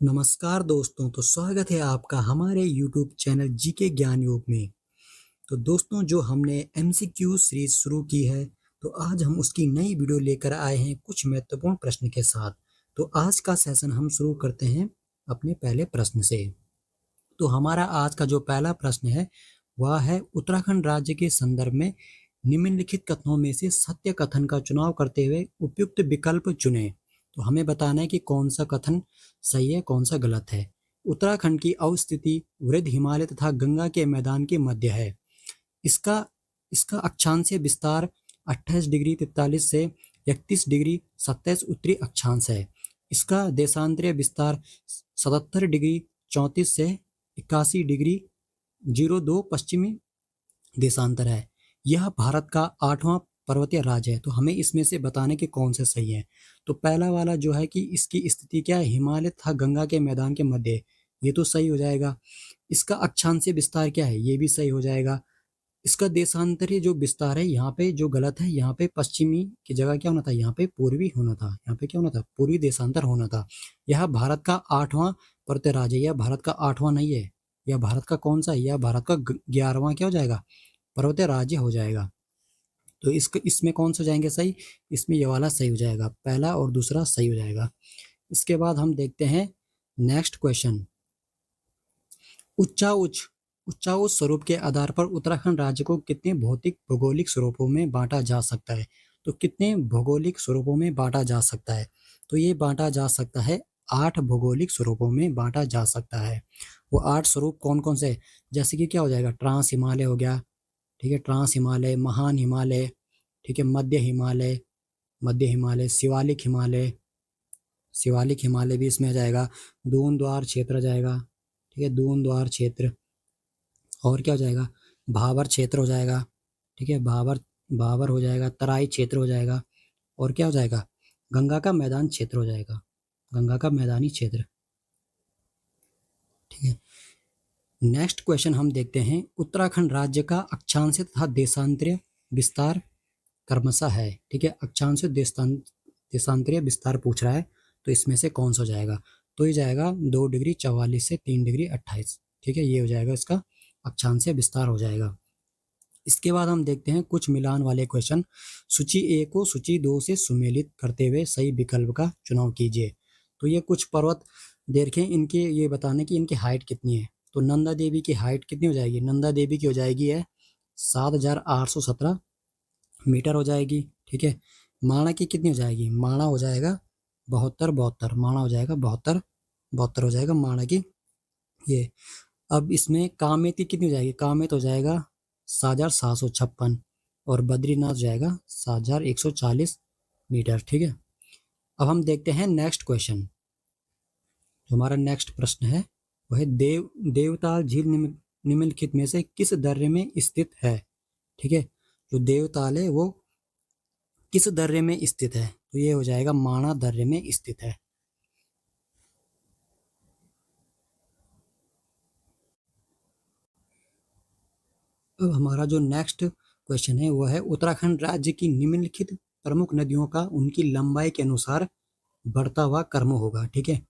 नमस्कार दोस्तों, तो स्वागत है आपका हमारे YouTube चैनल जीके ज्ञान योग में। तो दोस्तों, जो हमने एमसीक्यू सीरीज शुरू की है, तो आज हम उसकी नई वीडियो लेकर आए हैं कुछ महत्वपूर्ण प्रश्न के साथ। तो आज का सेशन हम शुरू करते हैं अपने पहले प्रश्न से। तो हमारा आज का जो पहला प्रश्न है वह है, उत्तराखंड राज्य के संदर्भ में निम्नलिखित कथनों में से सत्य कथन का चुनाव करते हुए उपयुक्त विकल्प चुनें। तो हमें बताना है कि कौन सा कथन सही है, कौन सा गलत है। उत्तराखंड की अवस्थिति वृद्ध हिमालय तथा गंगा के मैदान के मध्य है। इसका इसका अक्षांशीय विस्तार 28 डिग्री 43 से 31 डिग्री 27 उत्तरी अक्षांश है। इसका देशांतरीय विस्तार 77 डिग्री 34 से 81 डिग्री 02 पश्चिमी देशांतर है। यह भारत का 8वां पर्वतीय राज्य है। तो हमें इसमें से बताने के कौन से सही है। तो पहला वाला जो है कि इसकी स्थिति क्या है, हिमालय तथा गंगा के मैदान के मध्य, ये तो सही हो जाएगा। इसका अक्षांशीय विस्तार क्या है, ये भी सही हो जाएगा। इसका देशांतरीय जो विस्तार है, यहाँ पे जो गलत है, यहाँ पे पश्चिमी की जगह क्या होना था, यहाँ पे पूर्वी होना था। यहाँ पे क्या होना था, पूर्वी देशांतर होना था। यह भारत का 8वां पर्वतीय राज्य है। यह भारत का 8वां नहीं है। यह भारत का कौन सा है, यह भारत का 11वां क्या हो जाएगा, पर्वतीय राज्य हो जाएगा। तो इसमें कौन सा जाएंगे सही, इसमें ये वाला सही हो जाएगा, पहला और दूसरा सही हो जाएगा। इसके बाद हम देखते हैं नेक्स्ट क्वेश्चन। उच्चाउच्च उच्चाउच्च स्वरूप के आधार पर उत्तराखंड राज्य को कितने भौतिक भौगोलिक स्वरूपों में बांटा जा सकता है। तो कितने भौगोलिक स्वरूपों में बांटा जा सकता है, तो ये बांटा जा सकता है 8 भौगोलिक स्वरूपों में बांटा जा सकता है। वो 8 स्वरूप कौन कौन से, जैसे कि क्या हो जाएगा, ट्रांस हिमालय हो गया, ठीक है, ट्रांस हिमालय, महान हिमालय, ठीक है, मध्य हिमालय, शिवालिक हिमालय, शिवालिक हिमालय भी इसमें आ जाएगा। दून द्वार क्षेत्र आ जाएगा, ठीक है, दून द्वार क्षेत्र। और क्या हो जाएगा, भाबर क्षेत्र हो जाएगा, ठीक है, भाबर हो जाएगा, तराई क्षेत्र हो जाएगा। और क्या हो जाएगा, गंगा का मैदान क्षेत्र हो जाएगा, गंगा का मैदानी क्षेत्र, ठीक है। नेक्स्ट क्वेश्चन हम देखते हैं, उत्तराखंड राज्य का अक्षांशीय तथा देशांतरीय विस्तार क्रमशः है, ठीक है। अक्षांशीय देशांतरीय विस्तार पूछ रहा है, तो इसमें से कौन सा हो जाएगा, तो ये जाएगा 2 डिग्री 44 से 3 डिग्री 28, ठीक है, ये हो जाएगा, इसका अक्षांशीय विस्तार हो जाएगा। इसके बाद हम देखते हैं कुछ मिलान वाले क्वेश्चन। सूची ए को सूची 2 से सुमेलित करते हुए सही विकल्प का चुनाव कीजिए। तो ये कुछ पर्वत देखें, इनके ये बताने की इनकी हाइट कितनी है। तो नंदा देवी की हाइट कितनी हो जाएगी, नंदा देवी की हो जाएगी है 7817 मीटर हो जाएगी, ठीक है। माणा की कितनी हो जाएगी, माणा हो जाएगा 72 माणा हो जाएगा 72 हो जाएगा माणा की ये। अब इसमें कामेत की कितनी हो जाएगी, कामेत हो जाएगा 7756 और बद्रीनाथ हो जाएगा 7140 मीटर, ठीक है। अब हम देखते हैं नेक्स्ट क्वेश्चन। जो हमारा नेक्स्ट प्रश्न है वह है, देवताल झील निम्नलिखित में से किस दर्रे में स्थित है, ठीक है। जो देवताल है वो किस दर्रे में स्थित है, तो ये हो जाएगा माणा दर्रे में स्थित है। अब हमारा जो नेक्स्ट क्वेश्चन है वो है, उत्तराखंड राज्य की निम्नलिखित प्रमुख नदियों का उनकी लंबाई के अनुसार बढ़ता हुआ क्रम होगा, ठीक है।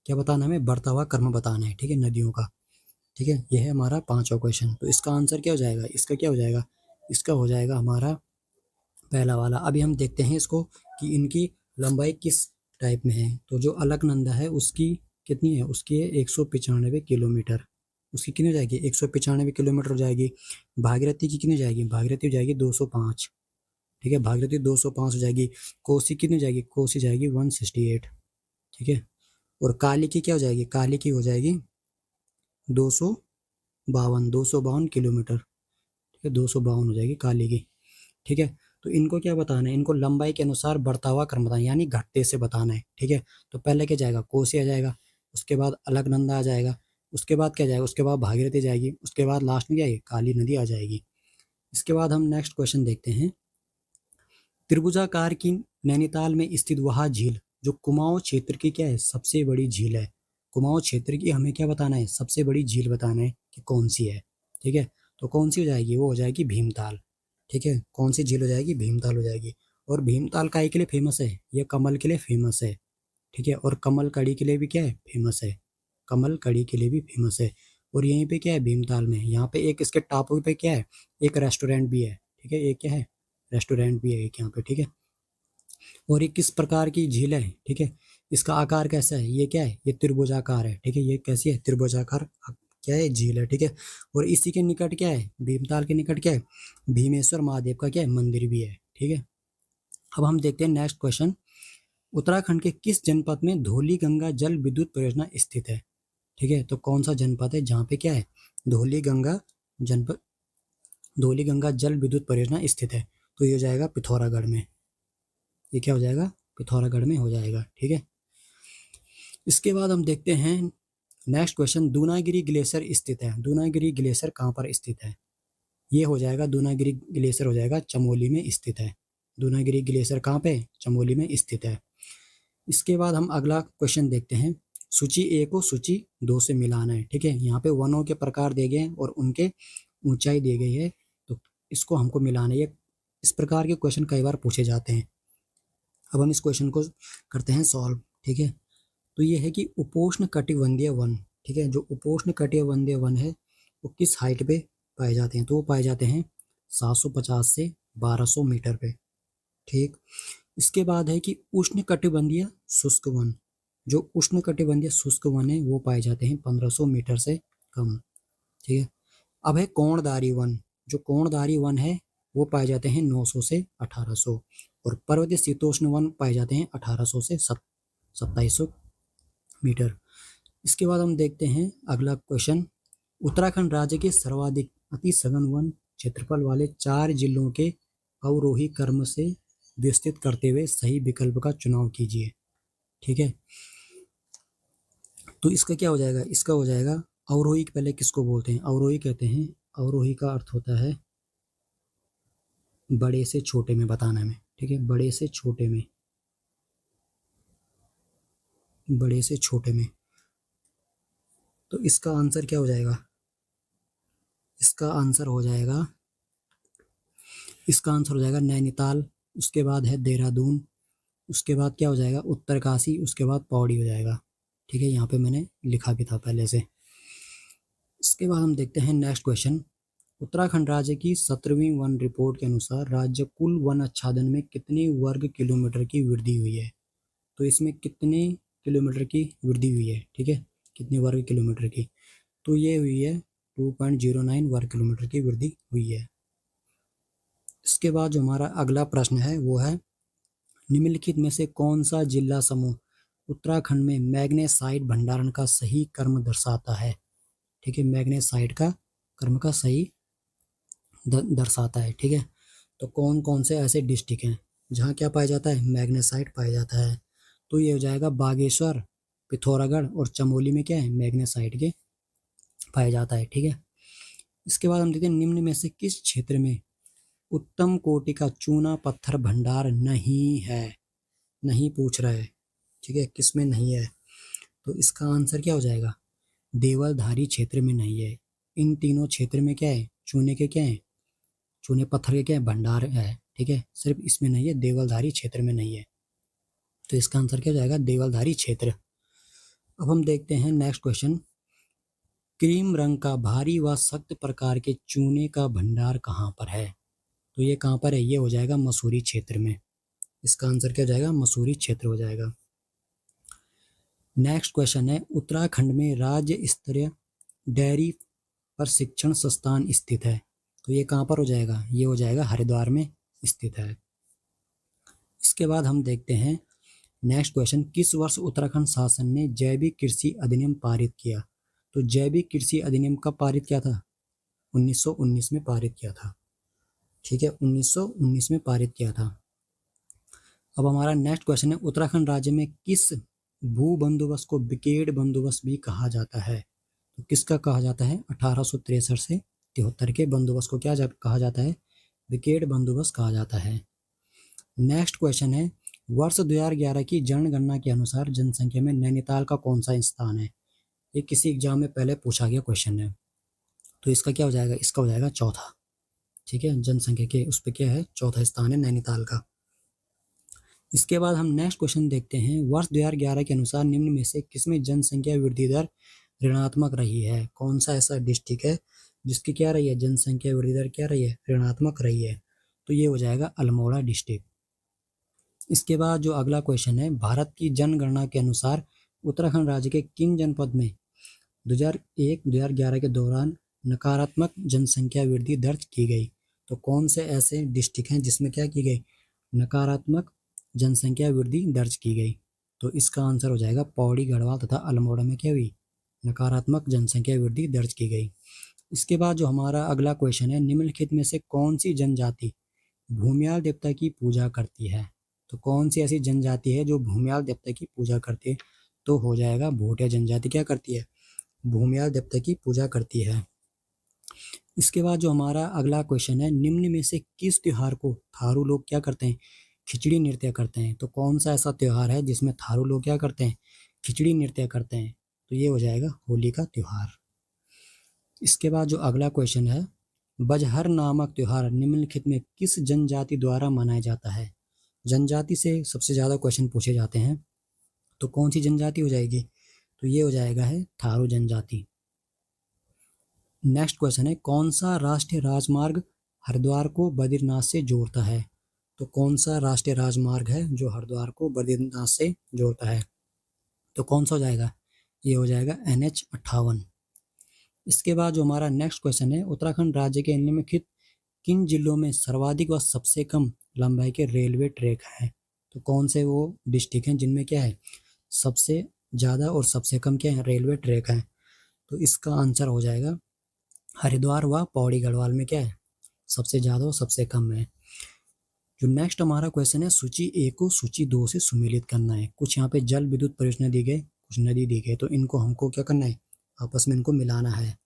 क्या बताना है हमें, बढ़ता हुआ क्रम बताना है, ठीक है, नदियों का, ठीक है। यह है हमारा 5वां क्वेश्चन। तो इसका आंसर क्या हो जाएगा, इसका क्या हो जाएगा, इसका हो जाएगा हमारा पहला वाला। अभी हम देखते हैं इसको कि इनकी लंबाई किस टाइप में है। तो जो अलकनंदा है उसकी कितनी है, उसकी है 195 किलोमीटर, उसकी कितनी हो जाएगी, 195 किलोमीटर हो जाएगी। भागीरथी की कितनी हो जाएगी, भागीरथी हो जाएगी 205, ठीक है, भागीरथी 205 हो जाएगी। कोसी कितनी हो जाएगी, कोसी जाएगी 168, ठीक है। और काली की क्या हो जाएगी, काली की हो जाएगी 252 किलोमीटर, ठीक है, 252 हो जाएगी काली की, ठीक है। तो इनको क्या बताना है, इनको लंबाई के अनुसार बढ़ता हुआ क्रम बताना है, यानी घटते से बताना है, ठीक है। तो पहले क्या जाएगा, कोसी आ जाएगा, उसके बाद अलकनंदा आ जाएगा, उसके बाद क्या जाएगा, उसके बाद भागीरथी जाएगी, उसके बाद लास्ट में क्या है, काली नदी आ जाएगी। इसके बाद हम नेक्स्ट क्वेश्चन देखते हैं। त्रिभुजाकार की नैनीताल में स्थित वह झील जो कुमाऊं क्षेत्र की क्या है, सबसे बड़ी झील है। कुमाऊं क्षेत्र की हमें क्या बताना है, सबसे बड़ी झील बताना है कि कौन सी है, ठीक है। तो कौन सी हो जाएगी, वो हो जाएगी भीमताल, ठीक है। कौन सी झील हो जाएगी, भीमताल हो जाएगी। और भीमताल काहे के लिए फेमस है, ये कमल के लिए फेमस है, ठीक है। और कमल कड़ी के लिए भी क्या है, फेमस है, कमल कड़ी के लिए भी फेमस है। और यहीं पे क्या है, भीमताल में यहाँ पे एक इसके टापू पे क्या है, एक रेस्टोरेंट भी है, ठीक है। एक क्या है, रेस्टोरेंट भी है एक यहाँ पे, ठीक है। और ये किस प्रकार की झील है, ठीक है, इसका आकार कैसा है, ये क्या है, ये त्रिभुजाकार है, ठीक है। ये कैसी है, त्रिभुजाकार क्या है, झील है, ठीक है। और इसी के निकट क्या है, भीमताल के निकट क्या है, भीमेश्वर महादेव का क्या है, मंदिर भी है, ठीक है। अब हम देखते हैं नेक्स्ट क्वेश्चन। उत्तराखंड के किस जनपद में धौली गंगा जल विद्युत परियोजना स्थित है, ठीक है। तो कौन सा जनपद है जहाँ पे क्या है, धौली गंगा जनपद, धौली गंगा जल विद्युत परियोजना स्थित है। तो ये हो जाएगा पिथौरागढ़ में, ये क्या हो जाएगा, पिथौरागढ़ में हो जाएगा, ठीक है। इसके बाद हम देखते हैं नेक्स्ट क्वेश्चन। दूनागिरी ग्लेशियर स्थित है, दूनागिरी ग्लेशियर कहाँ पर स्थित है, ये हो जाएगा, दूनागिरी ग्लेशियर हो जाएगा चमोली में स्थित है। दूनागिरी ग्लेशियर कहाँ पे, चमोली में स्थित है। इसके बाद हम अगला क्वेश्चन देखते हैं। सूची ए को सूची 2 से मिलाना है, ठीक है। यहाँ पे वनों के प्रकार दिए गए हैं और उनके ऊंचाई दी गई है, तो इसको हमको मिलाना है। इस प्रकार के क्वेश्चन कई बार पूछे जाते हैं। अब हम इस क्वेश्चन को करते हैं सॉल्व, ठीक है। तो ये है कि उपोष्ण कटिबंधीय वन, ठीक है, जो उपोष्ण कटिबंधीय वन है वो किस हाइट पे पाए जाते हैं, तो वो पाए जाते हैं 750 से 1200 मीटर पे, ठीक। इसके बाद है कि उष्ण कटिबंधीय शुष्क वन, जो उष्ण कटिबंधीय शुष्क वन है वो पाए जाते हैं 1500 मीटर से कम, ठीक है। अब है कोणधारी वन, जो कोणधारी वन है वो पाए जाते हैं 900 से 1800, और पर्वतीय शीतोष्ण वन पाए जाते हैं 1800 से 2700 मीटर। इसके बाद हम देखते हैं अगला क्वेश्चन। उत्तराखंड राज्य के सर्वाधिक अति सघन वन क्षेत्रफल वाले 4 जिलों के अवरोही क्रम से विस्तृत करते हुए सही विकल्प का चुनाव कीजिए, ठीक है। तो इसका क्या हो जाएगा, इसका हो जाएगा अवरोही, पहले किसको बोलते हैं, अवरोही कहते हैं, अवरोही का अर्थ होता है बड़े से छोटे में बताना में, ठीक है, बड़े से छोटे में, बड़े से छोटे में। तो इसका आंसर क्या हो जाएगा, इसका आंसर हो जाएगा, इसका आंसर हो जाएगा नैनीताल, उसके बाद है देहरादून, उसके बाद क्या हो जाएगा उत्तरकाशी, उसके बाद पौड़ी हो जाएगा, ठीक है। यहाँ पे मैंने लिखा भी था पहले से। इसके बाद हम देखते हैं नेक्स्ट क्वेश्चन। उत्तराखंड राज्य की 17वीं वन रिपोर्ट के अनुसार राज्य कुल वन आच्छादन में कितने वर्ग किलोमीटर की वृद्धि हुई है, तो इसमें कितने किलोमीटर की वृद्धि हुई है, ठीक है, कितने वर्ग किलोमीटर की, तो ये हुई है 2.09 वर्ग किलोमीटर की वृद्धि हुई है। इसके बाद जो हमारा अगला प्रश्न है वो है, निम्नलिखित में से कौन सा जिला समूह उत्तराखंड में मैग्नेसाइट भंडारण का सही क्रम दर्शाता है, ठीक है, मैग्नेसाइट का क्रम का सही दर्शाता है, ठीक है। तो कौन कौन से ऐसे डिस्ट्रिक्ट हैं जहाँ क्या पाया जाता है, मैग्नेसाइट पाया जाता है, तो ये हो जाएगा बागेश्वर, पिथौरागढ़ और चमोली में क्या है, मैग्नेसाइट के पाया जाता है, ठीक है। इसके बाद हम देखते हैं निम्न में से किस क्षेत्र में उत्तम कोटि का चूना पत्थर भंडार नहीं है, नहीं पूछ रहा है, ठीक है, किसमें नहीं है, तो इसका आंसर क्या हो जाएगा, देवलधारी क्षेत्र में नहीं है। इन तीनों क्षेत्र में क्या है, चूने के क्या है, चूने पत्थर के क्या है, भंडार है, ठीक है, सिर्फ इसमें नहीं है, देवलधारी क्षेत्र में नहीं है। तो इसका आंसर क्या हो जाएगा, देवलधारी क्षेत्र। अब हम देखते हैं नेक्स्ट क्वेश्चन। क्रीम रंग का भारी व सख्त प्रकार के चूने का भंडार कहाँ पर है, तो ये कहाँ पर है, ये हो जाएगा मसूरी क्षेत्र में। इसका आंसर क्या हो जाएगा, मसूरी क्षेत्र हो जाएगा। नेक्स्ट क्वेश्चन है, उत्तराखंड में राज्य स्तरीय डेयरी प्रशिक्षण संस्थान स्थित है, तो ये कहाँ पर हो जाएगा, ये हो जाएगा हरिद्वार में स्थित है। इसके बाद हम देखते हैं नेक्स्ट क्वेश्चन। किस वर्ष उत्तराखंड शासन ने जैविक कृषि अधिनियम पारित किया, तो जैविक कृषि अधिनियम कब पारित किया था, 1919 में पारित किया था, ठीक है, 1919 में पारित किया था। अब हमारा नेक्स्ट क्वेश्चन है, उत्तराखंड राज्य में किस भू बंदोबस्त को ब्रिगेड बंदोबस्त भी कहा जाता है, तो किसका कहा जाता है, 1863 से 73 के बंदोबस्त को क्या कहा जाता है, ब्रिगेड बंदोबस्त कहा जाता है। नेक्स्ट क्वेश्चन है, वर्ष 2011 की जनगणना के अनुसार जनसंख्या में नैनीताल का कौन सा स्थान है, ये किसी एग्जाम में पहले पूछा गया क्वेश्चन है, तो इसका क्या हो जाएगा, इसका हो जाएगा चौथा, ठीक है, जनसंख्या के उस पर क्या है, चौथा स्थान है नैनीताल का। इसके बाद हम नेक्स्ट क्वेश्चन देखते हैं। वर्ष 2011 के अनुसार निम्न में से किसमें जनसंख्या वृद्धि दर ऋणात्मक रही है? कौन सा ऐसा डिस्ट्रिक्ट है जिसकी क्या रही है, जनसंख्या वृद्धि दर क्या रही है, ऋणात्मक रही है? तो ये हो जाएगा अल्मोड़ा डिस्ट्रिक्ट। इसके बाद जो अगला क्वेश्चन है, भारत की जनगणना के अनुसार उत्तराखंड राज्य के किन जनपद में 2001-2011 के दौरान नकारात्मक जनसंख्या वृद्धि दर्ज की गई? तो कौन से ऐसे डिस्ट्रिक्ट हैं जिसमें क्या की गई, नकारात्मक जनसंख्या वृद्धि दर्ज की गई? तो इसका आंसर हो जाएगा पौड़ी, गढ़वाल तथा अल्मोड़ा में क्या हुई, नकारात्मक जनसंख्या वृद्धि दर्ज की गई। इसके बाद जो हमारा अगला क्वेश्चन है, निम्नलिखित में से कौन सी जनजाति भूमियाल देवता की पूजा करती है? तो कौन सी ऐसी जनजाति है जो भूमियाल देवता की पूजा करती है? तो हो जाएगा भोटिया जनजाति क्या करती है, भूमियाल देवता की पूजा करती है। इसके बाद जो हमारा अगला क्वेश्चन है, निम्न में से किस त्योहार को थारू लोग क्या करते हैं, खिचड़ी नृत्य करते हैं? तो कौन सा ऐसा त्योहार है जिसमें थारू लोग क्या करते हैं, खिचड़ी नृत्य करते हैं? तो ये हो जाएगा होली का त्योहार। इसके बाद जो अगला क्वेश्चन है, बजहर नामक त्योहार निम्नलिखित में किस जनजाति द्वारा मनाया जाता है? जनजाति से सबसे ज्यादा क्वेश्चन पूछे जाते हैं, तो कौन सी जनजाति हो जाएगी? तो ये हो जाएगा है थारू जनजाति। नेक्स्ट क्वेश्चन है, कौन सा राष्ट्रीय राजमार्ग हरिद्वार को बद्रीनाथ से जोड़ता है? तो कौन सा राष्ट्रीय राजमार्ग है जो हरिद्वार को बद्रीनाथ से जोड़ता है? तो कौन सा हो जाएगा, ये हो जाएगा NH58। इसके बाद जो हमारा नेक्स्ट क्वेश्चन है, उत्तराखंड राज्य के निम्नलिखित किन जिलों में सर्वाधिक व सबसे कम लंबाई के रेलवे ट्रैक हैं? तो कौन से वो डिस्ट्रिक्ट हैं जिनमें क्या है, सबसे ज़्यादा और सबसे कम क्या है, रेलवे ट्रैक हैं? तो इसका आंसर हो जाएगा हरिद्वार व पौड़ी गढ़वाल में क्या है, सबसे ज़्यादा और सबसे कम है। जो नेक्स्ट हमारा क्वेश्चन है, सूची 1 को सूची 2 से सुमेलित करना है। कुछ यहाँ पे जल विद्युत परियोजना दी गई, कुछ नदी दी गई, तो इनको हमको क्या करना है, आपस में इनको मिलाना है।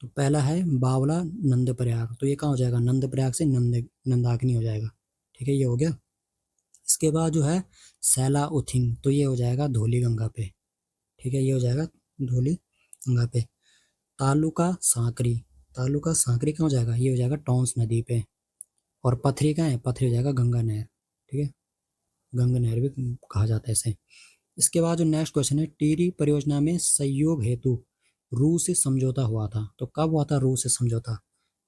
तो पहला है बावला नंदप्रयाग, तो ये कहाँ हो जाएगा, नंदप्रयाग से नंदाकिनी हो जाएगा। ठीक है, ये हो गया। इसके बाद जो है सैला उथिंग, तो ये हो जाएगा धौली गंगा पे। ठीक है, ये हो जाएगा धौली गंगा पे। तालुका सांकरी, तालुका सांकरी कहाँ हो जाएगा, ये हो जाएगा टॉन्स नदी पे। और पथरी कहाँ है, पथरी हो जाएगा गंगा नहर। ठीक है, गंगा नहर भी कहा जाता है इसे। इसके बाद जो नेक्स्ट क्वेश्चन है, टिहरी परियोजना में सहयोग हेतु रूस से समझौता हुआ था। तो कब हुआ था रूस से समझौता,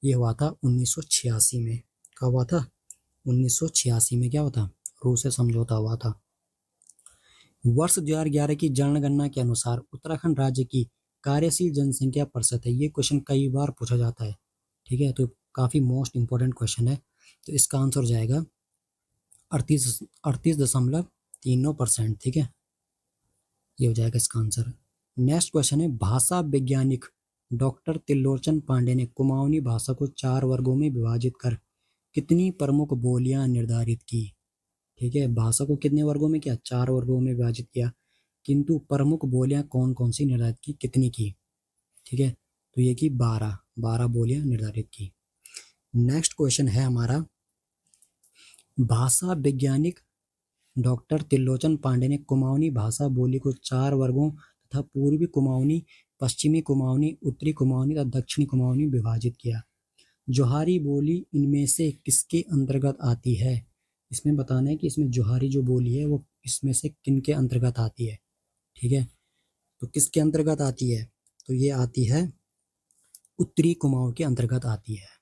ये हुआ था 1986 में। कब हुआ था, 1986 में क्या हुआ था, रूस से समझौता हुआ था। वर्ष 2011 की जनगणना के अनुसार उत्तराखंड राज्य की कार्यशील जनसंख्या प्रतिशत है। ये क्वेश्चन कई बार पूछा जाता है। ठीक है, तो काफी मोस्ट इंपॉर्टेंट क्वेश्चन है। तो इसका आंसर हो जाएगा 38.39%। ठीक है, ये हो जाएगा इसका आंसर। नेक्स्ट क्वेश्चन है, भाषा वैज्ञानिक डॉक्टर त्रिलोचन पांडे ने कुमाऊनी भाषा को 4 वर्गों में विभाजित कर कितनी प्रमुख बोलियां निर्धारित की? ठीक है, भाषा को कितने वर्गों में किया, 4 वर्गों में विभाजित किया, किंतु प्रमुख बोलियां कौन कौन सी निर्धारित की, कितनी की? ठीक है, तो ये की 12 बोलियां निर्धारित की। नेक्स्ट क्वेश्चन है हमारा, भाषा वैज्ञानिक डॉक्टर त्रिलोचन पांडे ने कुमाऊनी भाषा बोली को 4 वर्गों तथा पूर्वी कुमाऊनी, पश्चिमी कुमाऊनी, उत्तरी कुमाऊनी तथा दक्षिणी कुमाऊनी विभाजित किया। जोहारी बोली इनमें से किसके अंतर्गत आती है? इसमें बताना है कि इसमें जोहारी जो बोली है वो इसमें से किन के अंतर्गत आती है। ठीक है, तो किसके अंतर्गत आती है, तो ये आती है उत्तरी कुमाऊं के अंतर्गत आती है।